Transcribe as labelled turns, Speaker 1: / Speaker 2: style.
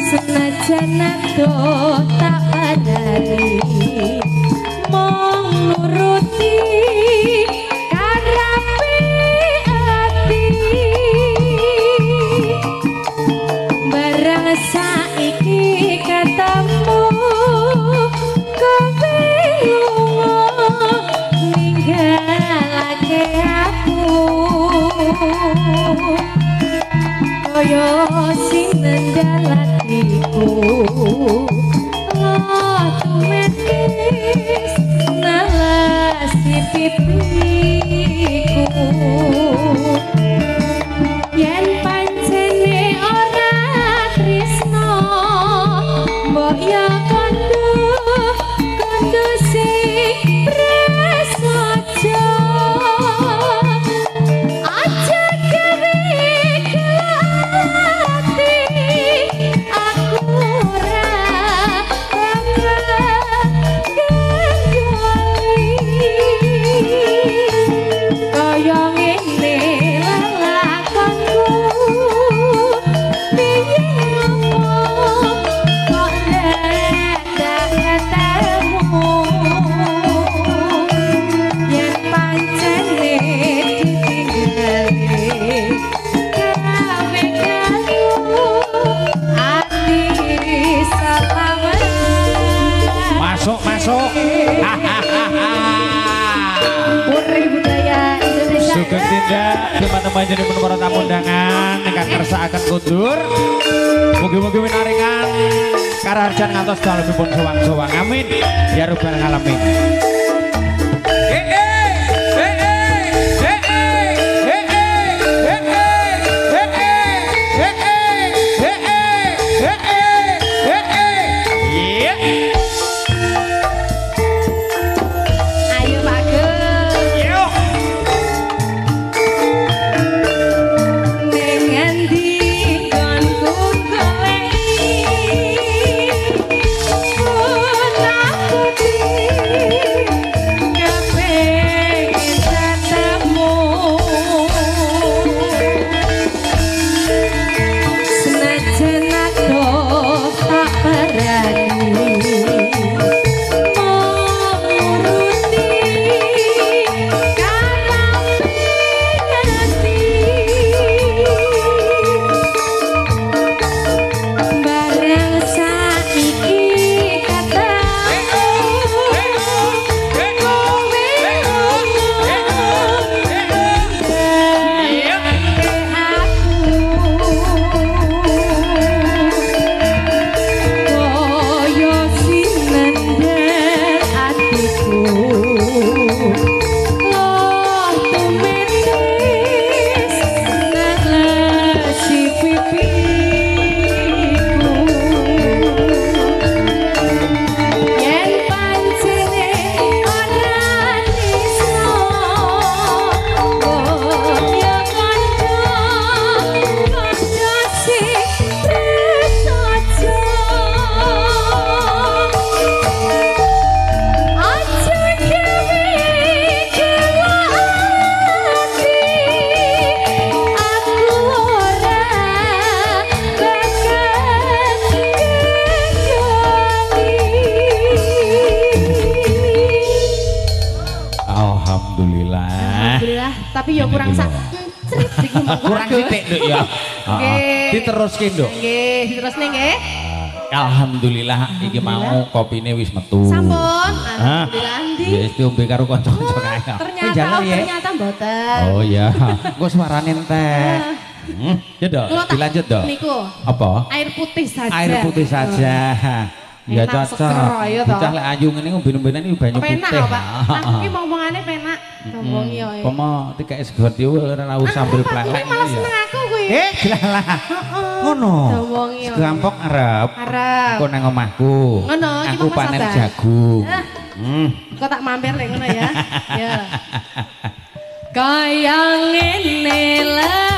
Speaker 1: senajan ado tak padani mong nuruti karape ati barang saiki katamu kowe lunga ninggalake aku kaya sinendal atiku otomatis nalasi pipiku yen pancene ora tresno mbok ya kondo sing prasaja aja gawe kelati aku ora bakal kaya ngene lelakonku piye ngomong kok dadak ketemu yen pancene ditinggale gawe kalu ati selamat
Speaker 2: masuk
Speaker 1: Putri Budaya Indonesia
Speaker 2: Sugeng tindak teman-teman jadi para tamu undangan ingkang kersakaken kundur mugi-mugi winaringan kararjan ngantos dalemipun sowang-sowang amin ya rabbal alamin.
Speaker 1: ayo bagus dengan dikonku goleki takuti kepengin ketemu senajan aku tak berani menguruti karape ati barang saiki katamu kowe koyo sinendel atiku loh tumetis nalasi pipiku yen pancene ora tresno kaya kondo sing prasaja aja gawe kelati aku ora bakal
Speaker 2: Alhamdulillah.
Speaker 1: Alhamdulillah, tapi ya kurang sak
Speaker 2: Kurang titik nduk ya.
Speaker 1: Nggih.
Speaker 2: Diteruske nduk.
Speaker 1: Nggih, diterusne nggih.
Speaker 2: Alhamdulillah iki mau kopine wis metu.
Speaker 1: Sampun.
Speaker 2: Hah?
Speaker 1: Alhamdulillah ndi.
Speaker 2: Ya wis diombe karo kanca-kanca kae.
Speaker 1: Ternyata mboten.
Speaker 2: Oh iya. Engko suarane entek. Ya dok,
Speaker 1: Kula tak-
Speaker 2: dilanjut dok.
Speaker 1: Niku.
Speaker 2: Apa?
Speaker 1: Air putih saja.
Speaker 2: Air putih saja. Ya
Speaker 1: Enak
Speaker 2: cocok.
Speaker 1: seger ya, toh.
Speaker 2: Bocah lek ayu ngene ngombe-ombenan iki banyu
Speaker 1: Penak
Speaker 2: putih.
Speaker 1: kok, Pak. Aku ki ngomongane penak. Ngomong yo.
Speaker 2: Pomo tikake sego diul ora usah sambel plelek
Speaker 1: Malah
Speaker 2: ya.
Speaker 1: seneng aku kuwi.
Speaker 2: Glalah. Ngono.
Speaker 1: Ngomong yo.
Speaker 2: Gampang arep.
Speaker 1: Arep.
Speaker 2: Engko nang omahku.
Speaker 1: Ngono, iki
Speaker 2: Aku
Speaker 1: mau
Speaker 2: panen
Speaker 1: sabar.
Speaker 2: jagung.
Speaker 1: Kok tak mampir lek ngono ya. Ya. Kaya ngene lho.